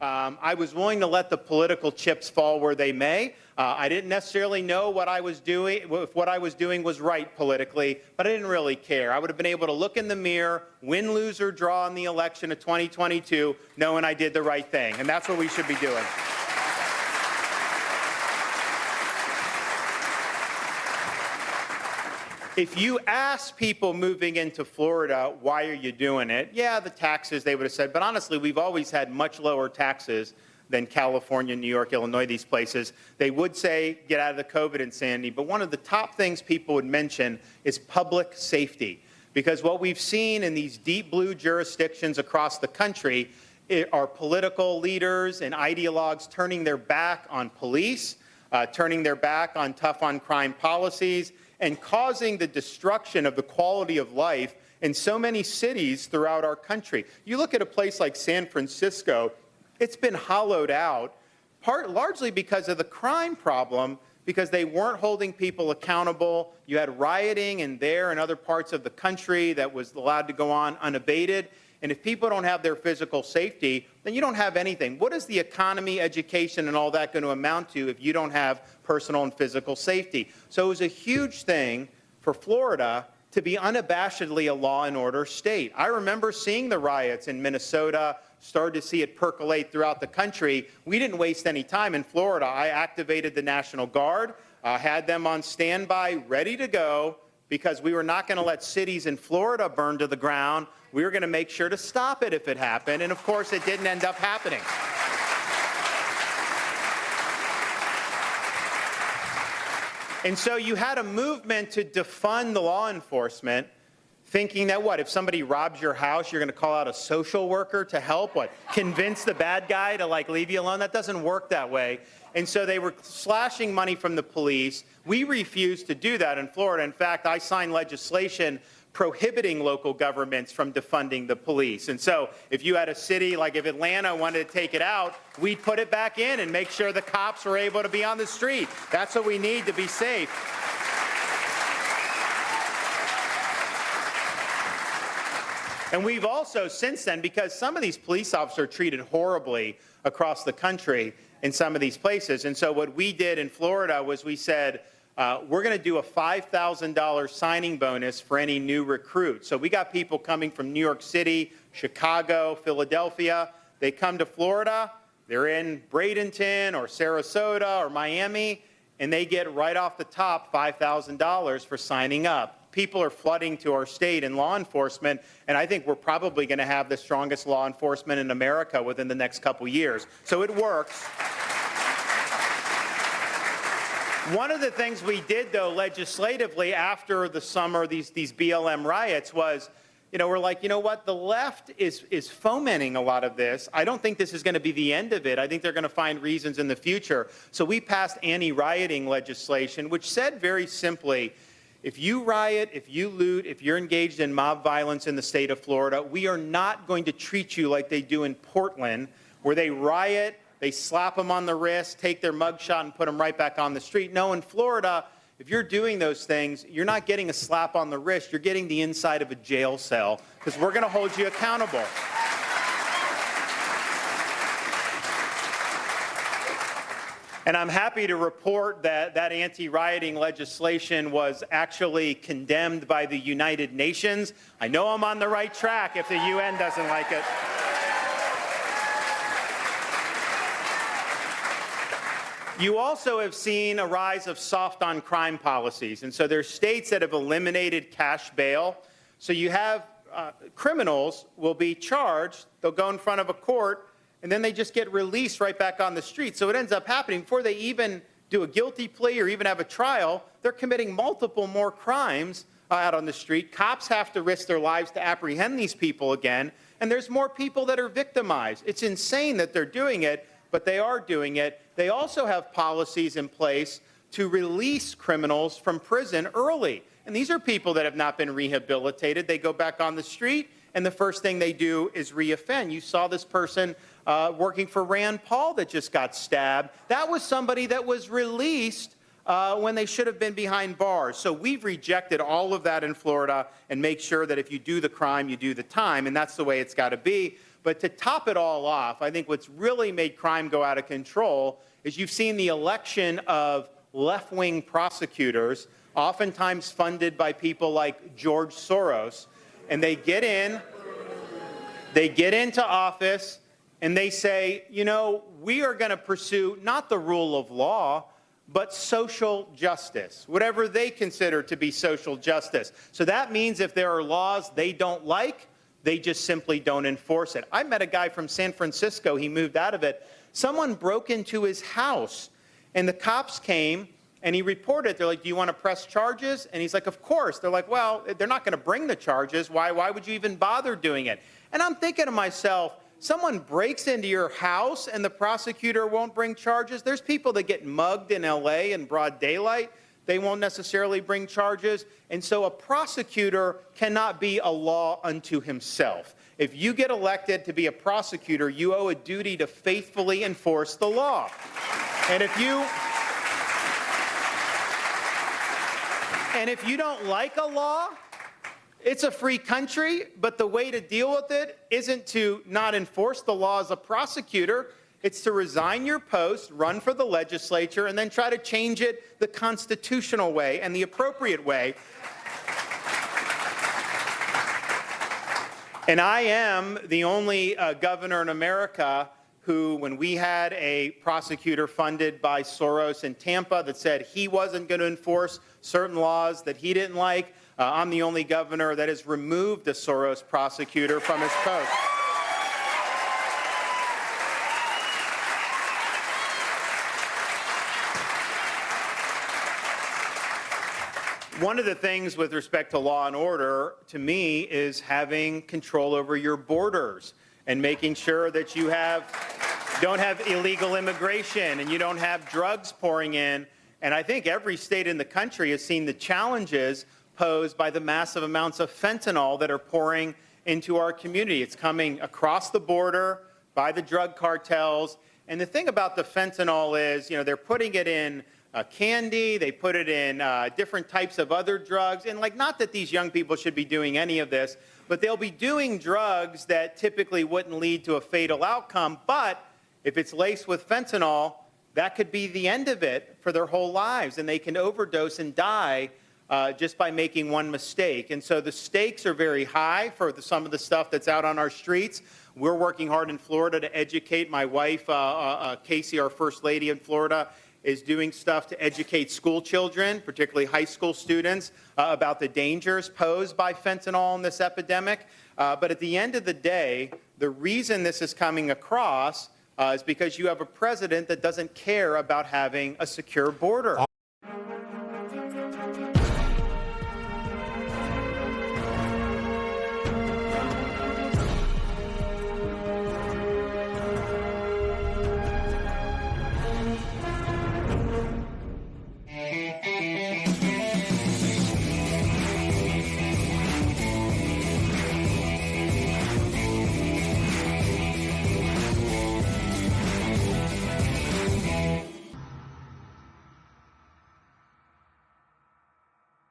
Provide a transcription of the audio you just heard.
I was willing to let the political chips fall where they may. I didn't necessarily know what I was doing, if what I was doing was right politically, but I didn't really care. I would have been able to look in the mirror, win, lose, or draw in the election of 2022, knowing I did the right thing. And that's what we should be doing. If you ask people moving into Florida, why are you doing it? Yeah, the taxes, they would have said. But honestly, we've always had much lower taxes than California, New York, Illinois, these places. They would say, get out of the COVID insanity. But one of the top things people would mention is public safety. Because what we've seen in these deep blue jurisdictions across the country are political leaders and ideologues turning their back on police, turning their back on tough on crime policies, and causing the destruction of the quality of life in so many cities throughout our country. You look at a place like San Francisco, it's been hollowed out, largely because of the crime problem, because they weren't holding people accountable. You had rioting in there and other parts of the country that was allowed to go on unabated. And if people don't have their physical safety, then you don't have anything. What is the economy, education, and all that going to amount to if you don't have personal and physical safety? So it was a huge thing for Florida to be unabashedly a law and order state. I remember seeing the riots in Minnesota, started to see it percolate throughout the country. We didn't waste any time in Florida. I activated the National Guard, had them on standby, ready to go, because we were not going to let cities in Florida burn to the ground. We were going to make sure to stop it if it happened, and of course it didn't end up happening. And so you had a movement to defund the law enforcement, thinking that what, if somebody robs your house, you're going to call out a social worker to help, what, convince the bad guy to leave you alone? That doesn't work that way. And so they were slashing money from the police. We refused to do that in Florida. In fact, I signed legislation prohibiting local governments from defunding the police. And so if you had a city, like if Atlanta wanted to take it out, we'd put it back in and make sure the cops were able to be on the street. That's what we need to be safe. And we've also, since then, because some of these police officers are treated horribly across the country in some of these places. And so what we did in Florida was we said, we're going to do a $5,000 signing bonus for any new recruit. So we got people coming from New York City, Chicago, Philadelphia. They come to Florida. They're in Bradenton or Sarasota or Miami, and they get right off the top $5,000 for signing up. People are flooding to our state in law enforcement, and I think we're probably going to have the strongest law enforcement in America within the next couple years. So it works. One of the things we did, though, legislatively after the summer, these BLM riots was, we're like, you know what, the left is fomenting a lot of this. I don't think this is going to be the end of it. I think they're going to find reasons in the future. So we passed anti-rioting legislation, which said very simply, if you riot, if you loot, if you're engaged in mob violence in the state of Florida, we are not going to treat you like they do in Portland, where they riot, they slap them on the wrist, take their mugshot, and put them right back on the street. No, in Florida, if you're doing those things, you're not getting a slap on the wrist. You're getting the inside of a jail cell, because we're going to hold you accountable. And I'm happy to report that that anti-rioting legislation was actually condemned by the United Nations. I know I'm on the right track if the UN doesn't like it. You also have seen a rise of soft on crime policies. And so there's states that have eliminated cash bail. So you have criminals will be charged, they'll go in front of a court, and then they just get released right back on the street. So it ends up happening before they even do a guilty plea or even have a trial, they're committing multiple more crimes out on the street. Cops have to risk their lives to apprehend these people again, and there's more people that are victimized. It's insane that they're doing it, but they are doing it. They also have policies in place to release criminals from prison early. And these are people that have not been rehabilitated. They go back on the street, and the first thing they do is reoffend. You saw this person working for Rand Paul that just got stabbed. That was somebody that was released when they should have been behind bars. So we've rejected all of that in Florida and make sure that if you do the crime, you do the time, and that's the way it's got to be. But to top it all off, I think what's really made crime go out of control is you've seen the election of left-wing prosecutors, oftentimes funded by people like George Soros, and they get into office and they say, you know, we are going to pursue not the rule of law, but social justice, whatever they consider to be social justice. So that means if there are laws they don't like, they just simply don't enforce it. I met a guy from San Francisco. He moved out of it. Someone broke into his house, and the cops came, and he reported. They're like, do you want to press charges? And he's like, of course. They're like, well, they're not going to bring the charges. Why would you even bother doing it? And I'm thinking to myself, someone breaks into your house and the prosecutor won't bring charges? There's people that get mugged in LA in broad daylight. They won't necessarily bring charges. And so a prosecutor cannot be a law unto himself. If you get elected to be a prosecutor, you owe a duty to faithfully enforce the law. And if you don't like a law, it's a free country, but the way to deal with it isn't to not enforce the law as a prosecutor. It's to resign your post, run for the legislature, and then try to change it the constitutional way and the appropriate way. And I am the only governor in America who, when we had a prosecutor funded by Soros in Tampa that said he wasn't going to enforce certain laws that he didn't like, I'm the only governor that has removed a Soros prosecutor from his post. One of the things with respect to law and order, to me, is having control over your borders and making sure that you don't have illegal immigration and you don't have drugs pouring in. And I think every state in the country has seen the challenges posed by the massive amounts of fentanyl that are pouring into our community. It's coming across the border by the drug cartels. And the thing about the fentanyl is, you know, they're putting it in candy, they put it in different types of other drugs. And like, not that these young people should be doing any of this, but they'll be doing drugs that typically wouldn't lead to a fatal outcome. But if it's laced with fentanyl, that could be the end of it for their whole lives. And they can overdose and die just by making one mistake. And so the stakes are very high for some of the stuff that's out on our streets. We're working hard in Florida to educate. My wife, Casey, our First Lady in Florida, is doing stuff to educate school children, particularly high school students, about the dangers posed by fentanyl in this epidemic. But at the end of the day, the reason this is coming across is because you have a president that doesn't care about having a secure border.